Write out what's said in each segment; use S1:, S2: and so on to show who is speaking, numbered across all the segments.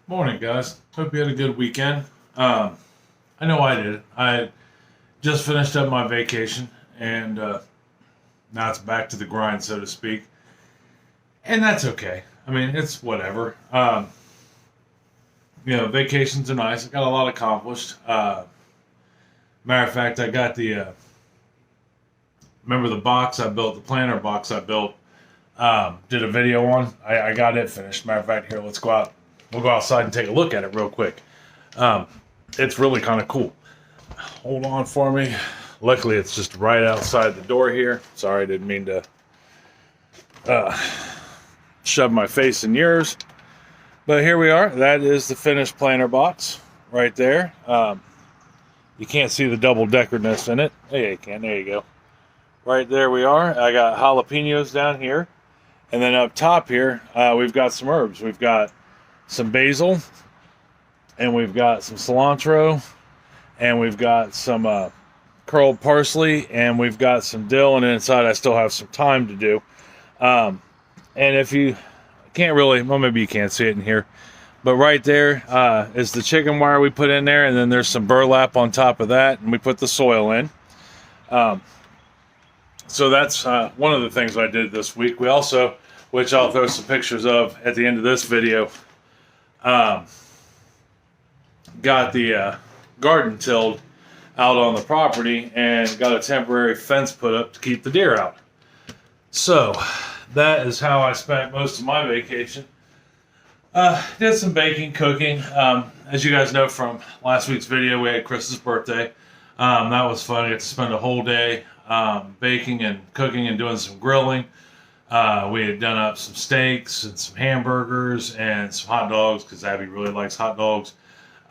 S1: Morning, guys. Hope you had a good weekend. I know I did. I just finished up my vacation, and now it's back to the grind, so to speak. And that's okay. I mean, it's whatever. Vacations are nice. I got a lot accomplished. Matter of fact, I got remember the box I built, the planter box I built, did a video on. I got it finished. Matter of fact, here, let's go out. We'll go outside and take a look at it real quick. Um, it's really kind of cool. Hold on for me. Luckily, it's just right outside the door here. Sorry, I didn't mean to shove my face in yours. But here we are. That is the finished planter box right there. You can't see the double-deckerness in it. Hey, you can. There you go. Right there we are. I got jalapenos down here. And then up top here, we've got some herbs. We've got some basil, and we've got some cilantro, and we've got some curled parsley, and we've got some dill, and inside I still have some thyme to do. And if you can't really, well, maybe you can't see it in here, but right there is the chicken wire we put in there, and then there's some burlap on top of that, and we put the soil in. So that's one of the things I did this week. We also, which I'll throw some pictures of at the end of this video, got the garden tilled out on the property and got a temporary fence put up to keep the deer out. So that is how I spent most of my vacation. Did some baking, cooking. As you guys know from last week's video, we had Chris's birthday. That was fun. I got to spend a whole day baking and cooking and doing some grilling. We had done up some steaks and some hamburgers and some hot dogs because Abby really likes hot dogs,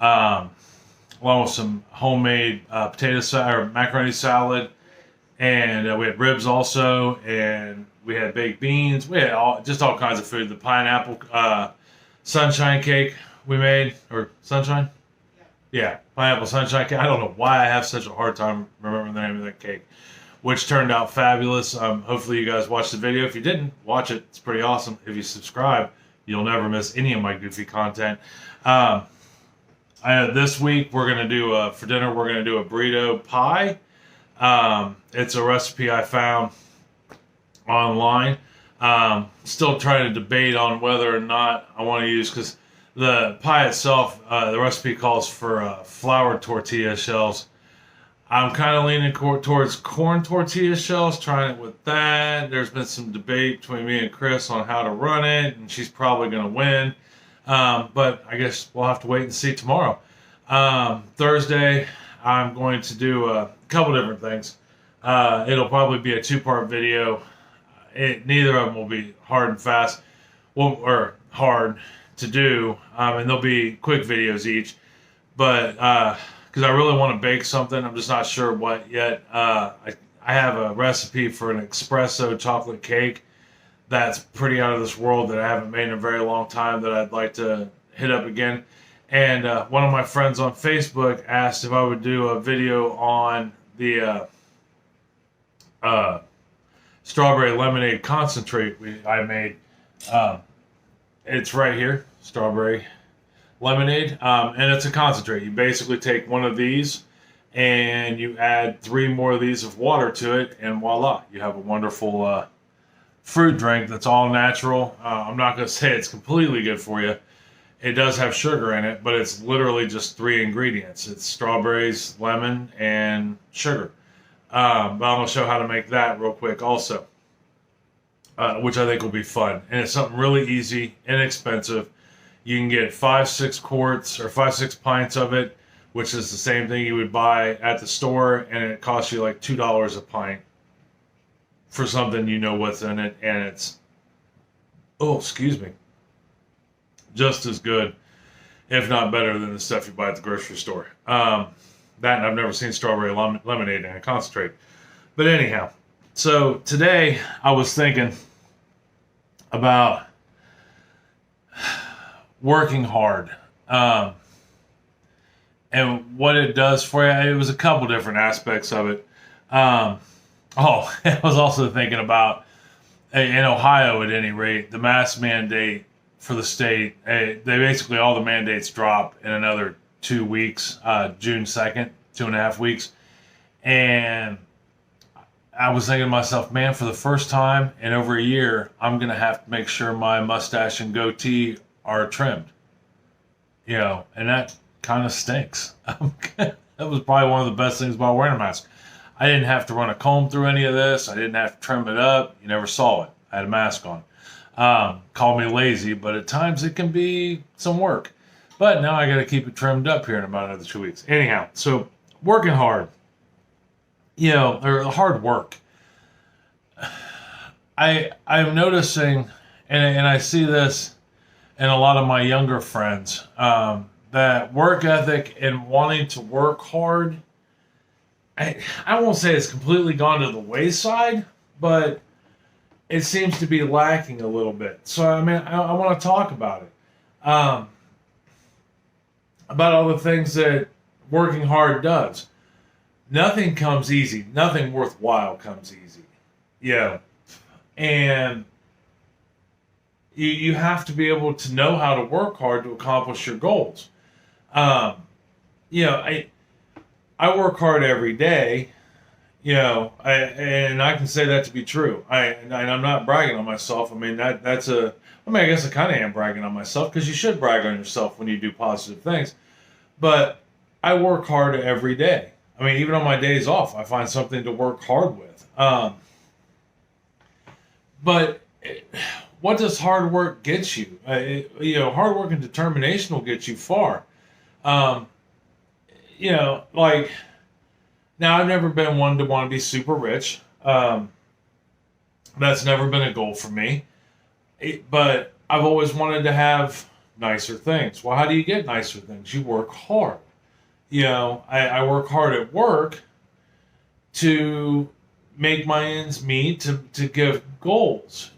S1: along with some homemade potato salad or macaroni salad, and we had ribs also, and we had baked beans. We had all kinds of food. The pineapple sunshine cake we made, or sunshine, yeah, pineapple sunshine cake. I don't know why I have such a hard time remembering the name of that cake, which turned out fabulous. Hopefully you guys watched the video. If you didn't, watch it. It's pretty awesome. If you subscribe, you'll never miss any of my goofy content. This week, we're going to do, for dinner, we're going to do a burrito pie. It's a recipe I found online. Still trying to debate on whether or not I want to use, because the pie itself, the recipe calls for flour tortilla shells. I'm kind of leaning towards corn tortilla shells, trying it with that. There's been some debate between me and Chris on how to run it, and she's probably going to win. But I guess we'll have to wait and see tomorrow. Thursday, I'm going to do a couple different things. It'll probably be a two-part video. Neither of them will be hard and fast, or hard to do, and they'll be quick videos each. But because I really want to bake something. I'm just not sure what yet. I have a recipe for an espresso chocolate cake that's pretty out of this world that I haven't made in a very long time that I'd like to hit up again. And one of my friends on Facebook asked if I would do a video on the strawberry lemonade concentrate I made. It's right here, strawberry lemonade, and it's a concentrate. You basically take one of these and you add 3 more of these of water to it, and voila, you have a wonderful fruit drink that's all natural. I'm not going to say it's completely good for you. It does have sugar in it, but it's literally just 3 ingredients. It's strawberries, lemon, and sugar. But I'm going to show how to make that real quick also, which I think will be fun. And it's something really easy, inexpensive. You can get 5-6 quarts or 5-6 pints of it, which is the same thing you would buy at the store, and it costs you like $2 a pint for something you know what's in it, and it's, oh, excuse me, just as good, if not better than the stuff you buy at the grocery store. That, and I've never seen strawberry lemonade in a concentrate. But anyhow, so today I was thinking about working hard, and what it does for you. It was a couple different aspects of it. I was also thinking about, in Ohio at any rate, the mask mandate for the state. They basically, all the mandates drop in another 2 weeks, June 2nd, 2.5 weeks. And I was thinking to myself, man, for the first time in over a year, I'm going to have to make sure my mustache and goatee are trimmed. And that kind of stinks. That was probably one of the best things about wearing a mask. I didn't have to run a comb through any of this. I didn't have to trim it up. You never saw it. I had a mask on. Call me lazy, but at times it can be some work. But now I got to keep it trimmed up here in about another 2 weeks. Anyhow, so working hard, or hard work. I'm noticing, and I see this in a lot of my younger friends, that work ethic and wanting to work hard, I won't say it's completely gone to the wayside, but it seems to be lacking a little bit. So, I want to talk about it. About all the things that working hard does. Nothing comes easy. Nothing worthwhile comes easy. And you have to be able to know how to work hard to accomplish your goals. I work hard every day, and I can say that to be true. And I'm not bragging on myself. I guess I kind of am bragging on myself, because you should brag on yourself when you do positive things. But I work hard every day. Even on my days off, I find something to work hard with. But what does hard work get you? Hard work and determination will get you far. Like, now I've never been one to want to be super rich. That's never been a goal for me. But I've always wanted to have nicer things. Well, how do you get nicer things? You work hard. I work hard at work to make my ends meet, to give goals.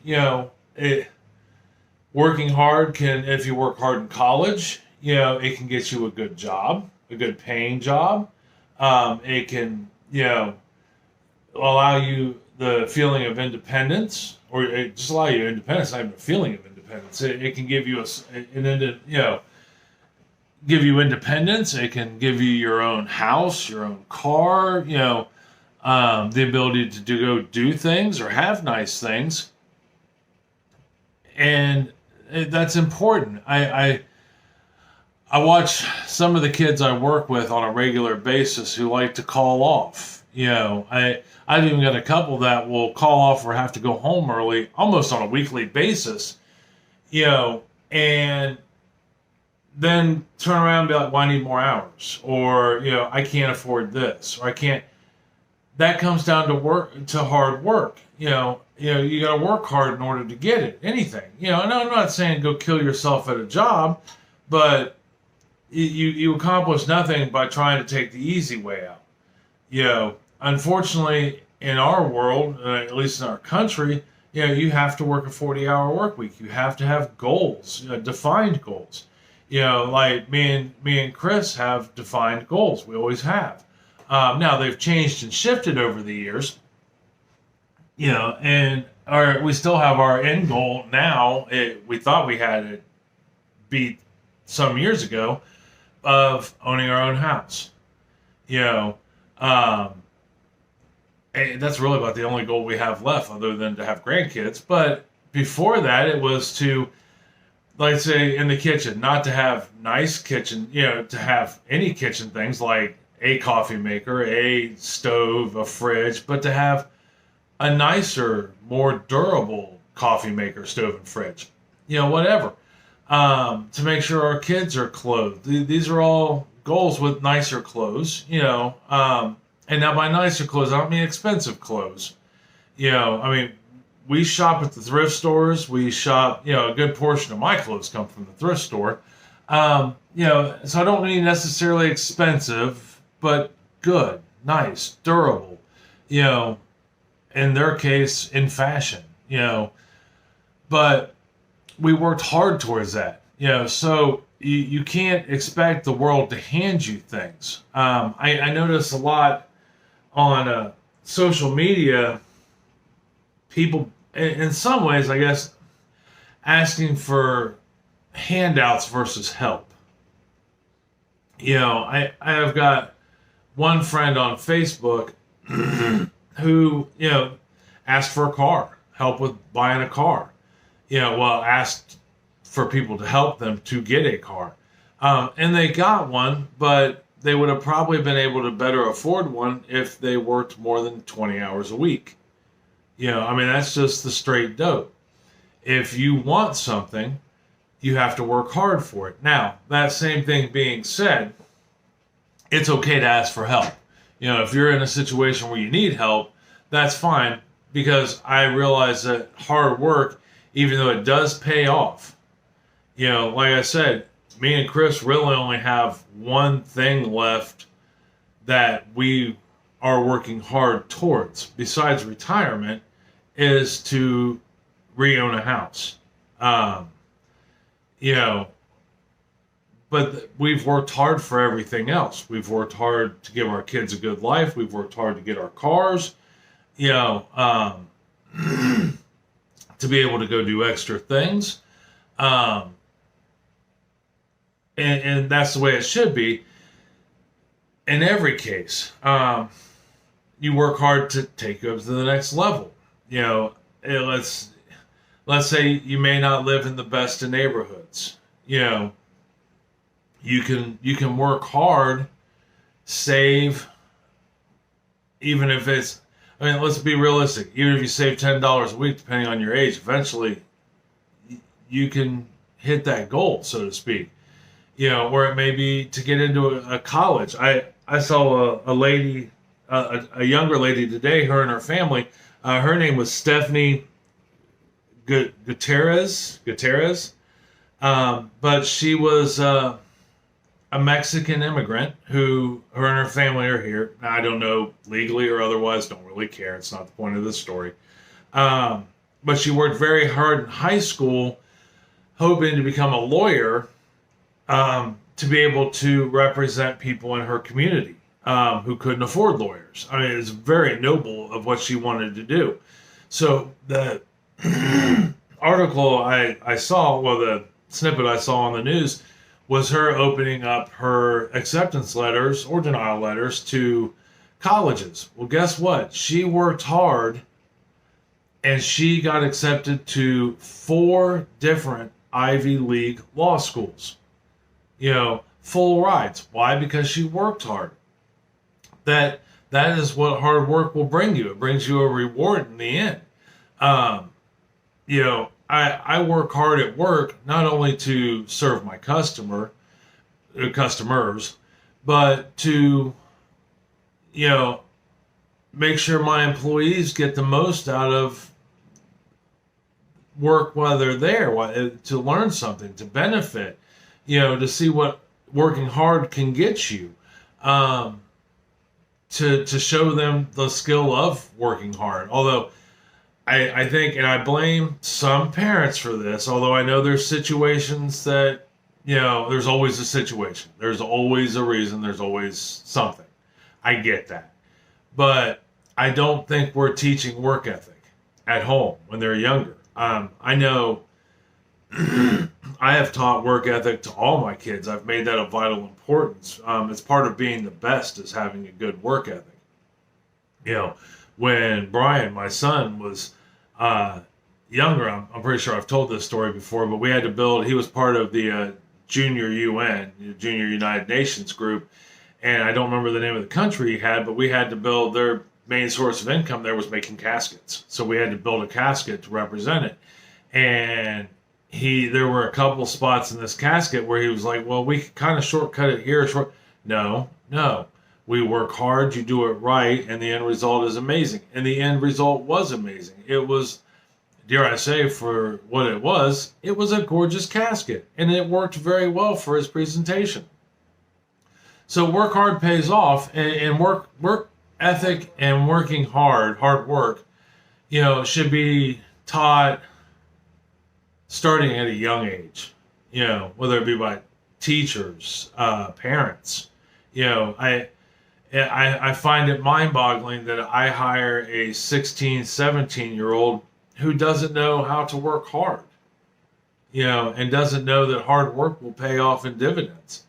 S1: Working hard can, if you work hard in college, it can get you a good job, a good paying job. It can, allow you the feeling of independence, or it just allow you independence, not even a feeling of independence. It can give you give you independence. It can give you your own house, your own car, the ability to go do things or have nice things. And that's important. I watch some of the kids I work with on a regular basis who like to call off. I've even got a couple that will call off or have to go home early almost on a weekly basis, and then turn around and be like, well, I need more hours, or, I can't afford this, or I can't. That comes down to hard work. You got to work hard in order to get it, anything. And I'm not saying go kill yourself at a job, but you accomplish nothing by trying to take the easy way out. Unfortunately, in our world, at least in our country, you have to work a 40-hour work week. You have to have goals, defined goals. Like me and Chris have defined goals. We always have. Now they've changed and shifted over the years. And we still have our end goal now. We thought we had it beat some years ago, of owning our own house. That's really about the only goal we have left, other than to have grandkids. But before that, it was to, like, say, in the kitchen, not to have nice kitchen, to have any kitchen things like a coffee maker, a stove, a fridge, but to have a nicer, more durable coffee maker, stove, and fridge. Whatever. To make sure our kids are clothed. These are all goals with nicer clothes, and now by nicer clothes, I don't mean expensive clothes. We shop at the thrift stores. We shop, a good portion of my clothes come from the thrift store. So I don't mean necessarily expensive, but good, nice, durable, in their case, in fashion, but we worked hard towards that, so you can't expect the world to hand you things. I notice a lot on social media, people, in some ways, I guess, asking for handouts versus help. I have got one friend on Facebook who, asked for a car, help with buying a car. Asked for people to help them to get a car. And they got one, but they would have probably been able to better afford one if they worked more than 20 hours a week. That's just the straight dope. If you want something, you have to work hard for it. Now, that same thing being said, it's okay to ask for help. If you're in a situation where you need help, that's fine, because I realize that hard work, even though it does pay off, like I said, me and Chris really only have one thing left that we are working hard towards, besides retirement, is to re-own a house. But we've worked hard for everything else. We've worked hard to give our kids a good life. We've worked hard to get our cars, to be able to go do extra things. And that's the way it should be in every case. You work hard to take you up to the next level. Let's say you may not live in the best of neighborhoods. You can work hard, save, even if it's, let's be realistic. Even if you save $10 a week, depending on your age, eventually you can hit that goal, so to speak. Or it may be to get into a college. I saw a lady, a younger lady today, her and her family. Her name was Stephanie Gutierrez. But she was a Mexican immigrant who, her and her family are here. Now, I don't know legally or otherwise, don't really care. It's not the point of this story. But she worked very hard in high school, hoping to become a lawyer, to be able to represent people in her community who couldn't afford lawyers. It's very noble of what she wanted to do. So the article I saw, the snippet I saw on the news, was her opening up her acceptance letters or denial letters to colleges. Well, guess what? She worked hard and she got accepted to 4 different Ivy League law schools. Full rides. Why? Because she worked hard. That is what hard work will bring you. It brings you a reward in the end. I work hard at work, not only to serve my customers, but to, make sure my employees get the most out of work while they're there, to learn something, to benefit, to see what working hard can get you, to show them the skill of working hard. Although I think, and I blame some parents for this, although I know there's situations that, there's always a situation. There's always a reason. There's always something. I get that. But I don't think we're teaching work ethic at home when they're younger. I know I have taught work ethic to all my kids. I've made that of vital importance. It's part of being the best, is having a good work ethic. When Brian, my son, was younger, I'm pretty sure I've told this story before, but we had to build, he was part of the Junior UN, Junior United Nations group, and I don't remember the name of the country he had, but we had to build, their main source of income there was making caskets. So we had to build a casket to represent it. And there were a couple spots in this casket where he was like, well, we could kind of shortcut it here. No. We work hard, you do it right, and the end result is amazing. And the end result was amazing. It was, dare I say, for what it was a gorgeous casket. And it worked very well for his presentation. So work hard pays off, and work ethic and working hard work, should be taught starting at a young age, whether it be by teachers, parents. I find it mind-boggling that I hire a 16, 17-year-old who doesn't know how to work hard. and doesn't know that hard work will pay off in dividends.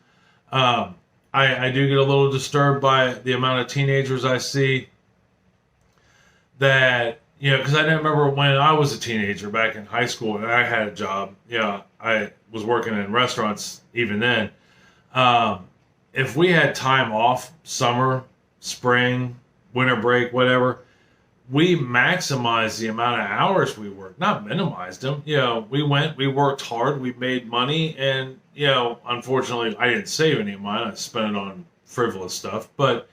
S1: Um, I do get a little disturbed by the amount of teenagers I see that, because I remember when I was a teenager back in high school and I had a job. I was working in restaurants even then. Um, if we had time off, summer, spring, winter break, whatever, we maximized the amount of hours we worked, not minimized them. We worked hard, we made money, and unfortunately, I didn't save any of mine. I spent it on frivolous stuff, but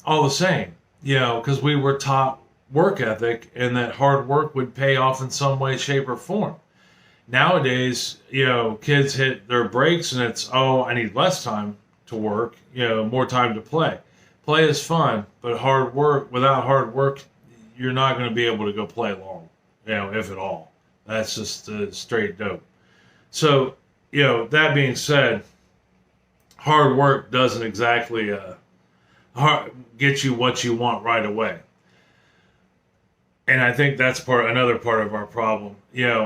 S1: all the same, because we were taught work ethic and that hard work would pay off in some way, shape, or form. Nowadays, kids hit their breaks and it's, oh, I need less time to work, more time to play. Play is fun, but without hard work, you're not going to be able to go play long, if at all. That's just straight dope. So, that being said, hard work doesn't exactly get you what you want right away. And I think that's another part of our problem.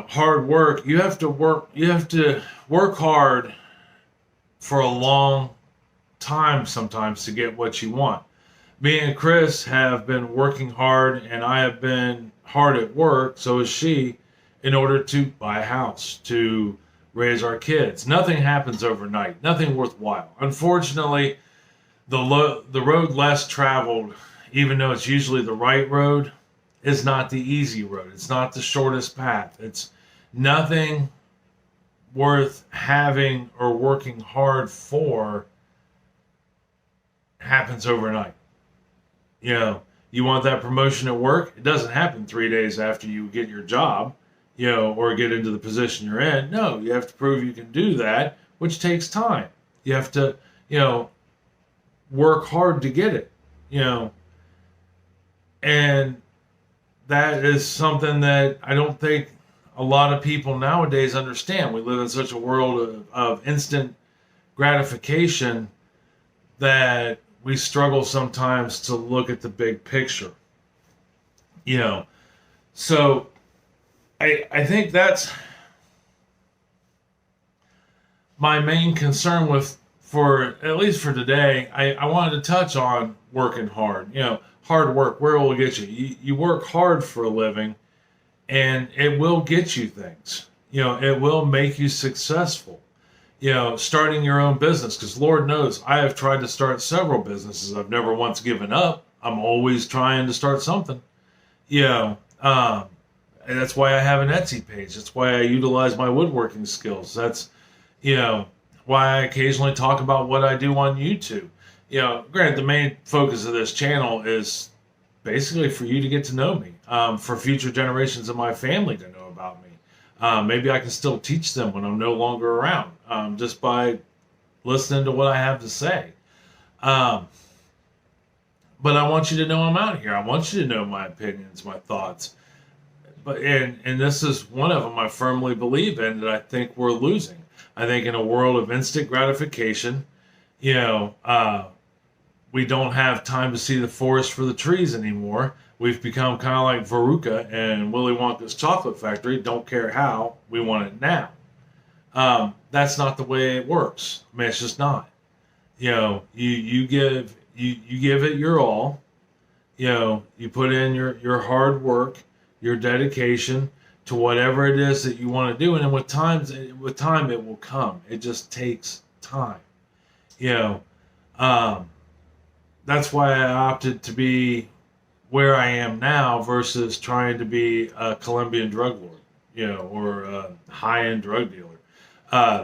S1: Hard work, you have to work hard for a long time sometimes to get what you want. Me and Chris have been working hard, and I have been hard at work, so is she, in order to buy a house, to raise our kids. Nothing happens overnight, nothing worthwhile. Unfortunately, the road less traveled, even though it's usually the right road, is not the easy road. It's not the shortest path. It's nothing worth having or working hard for happens overnight. You want that promotion at work? It doesn't happen 3 days after you get your job, or get into the position you're in. No, you have to prove you can do that, which takes time. You have to, work hard to get it, and that is something that I don't think a lot of people nowadays understand. We live in such a world of instant gratification that we struggle sometimes to look at the big picture. So I think that's my main concern for at least for today. I wanted to touch on working hard. Hard work, where will it get you? You work hard for a living, and it will get you things. It will make you successful. Starting your own business, because Lord knows I have tried to start several businesses. I've never once given up. I'm always trying to start something. And that's why I have an Etsy page. That's why I utilize my woodworking skills. That's, why I occasionally talk about what I do on YouTube. Granted, the main focus of this channel is basically for you to get to know me, for future generations of my family to know about me. Maybe I can still teach them when I'm no longer around, just by listening to what I have to say. But I want you to know I'm out here. I want you to know my opinions, my thoughts. And this is one of them I firmly believe in, that I think we're losing. I think in a world of instant gratification, we don't have time to see the forest for the trees anymore. We've become kind of like Veruca and Willy Wonka's chocolate factory. Don't care how, we want it now. That's not the way it works. I mean, it's just not. You give it your all. You put in your hard work, your dedication to whatever it is that you want to do, and then with time it will come. It just takes time. That's why I opted to be where I am now versus trying to be a Colombian drug lord, or a high-end drug dealer.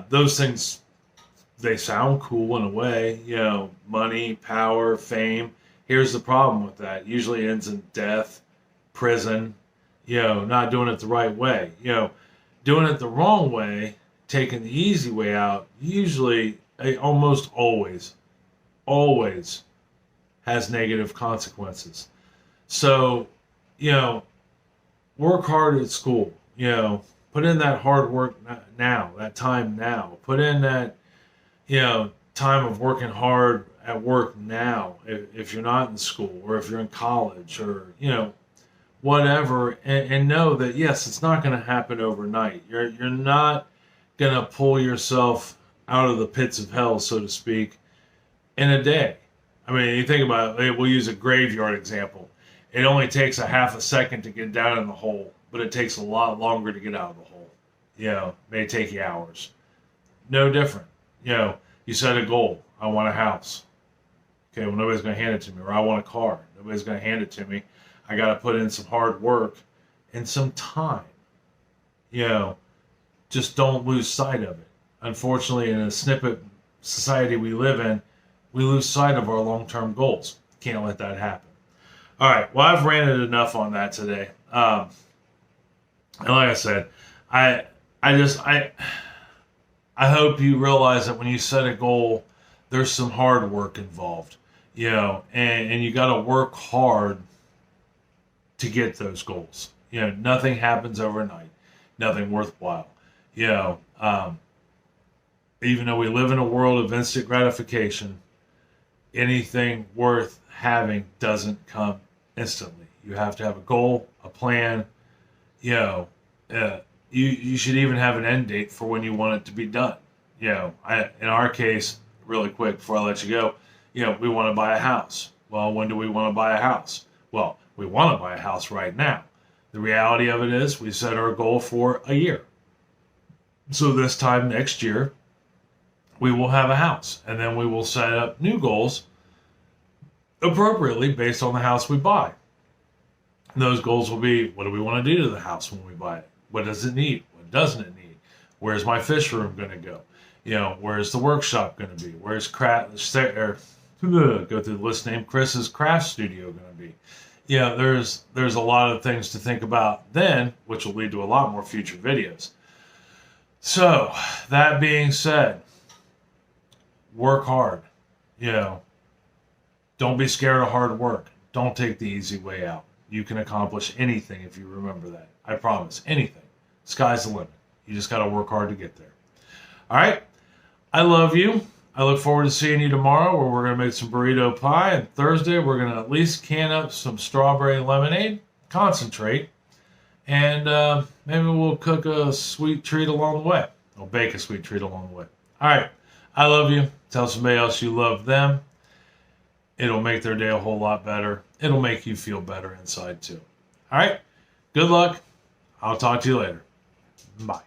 S1: Those things, they sound cool in a way, money, power, fame. Here's the problem with that. Usually ends in death, prison, not doing it the right way. Doing it the wrong way, taking the easy way out, usually, almost always has negative consequences. So, work hard at school, put in that hard work now, that time now. Put in that, time of working hard at work now, if you're not in school or if you're in college or, whatever, and know that, yes, it's not going to happen overnight. You're not going to pull yourself out of the pits of hell, so to speak, in a day. I mean, you think about it, we'll use a graveyard example. It only takes a half a second to get down in the hole, but it takes a lot longer to get out of the hole. You know, it may take you hours. No different. You know, you set a goal. I want a house. Okay, well, nobody's going to hand it to me. Or I want a car. Nobody's going to hand it to me. I got to put in some hard work and some time. You know, just don't lose sight of it. Unfortunately, in a snippet society we live in, we lose sight of our long-term goals. Can't let that happen. All right, well, I've ranted enough on that today. And like I said, I hope you realize that when you set a goal, there's some hard work involved, you know, and you got to work hard to get those goals. You know, nothing happens overnight, nothing worthwhile. You know, even though we live in a world of instant gratification, anything worth having doesn't come instantly. You have to have a goal, a plan. You know, you should even have an end date for when you want it to be done. You know, in our case, really quick before I let you go, you know, we want to buy a house. Well, when do we want to buy a house? Well, we want to buy a house right now. The reality of it is we set our goal for a year. So this time next year, we will have a house, and then we will set up new goals appropriately based on the house we buy. And those goals will be, what do we want to do to the house when we buy it? What does it need? What doesn't it need? Where's my fish room going to go? You know, where's the workshop going to be? Where's go through the list name, Chris's craft studio going to be? You know, there's a lot of things to think about then, which will lead to a lot more future videos. So, that being said, work hard. You know, don't be scared of hard work. Don't take the easy way out. You can accomplish anything if you remember that. I promise. Anything. Sky's the limit. You just got to work hard to get there. All right. I love you. I look forward to seeing you tomorrow where we're going to make some burrito pie. And Thursday, we're going to at least can up some strawberry lemonade, concentrate. And maybe we'll cook a sweet treat along the way. Or bake a sweet treat along the way. All right. I love you. Tell somebody else you love them. It'll make their day a whole lot better. It'll make you feel better inside too. All right. Good luck. I'll talk to you later. Bye.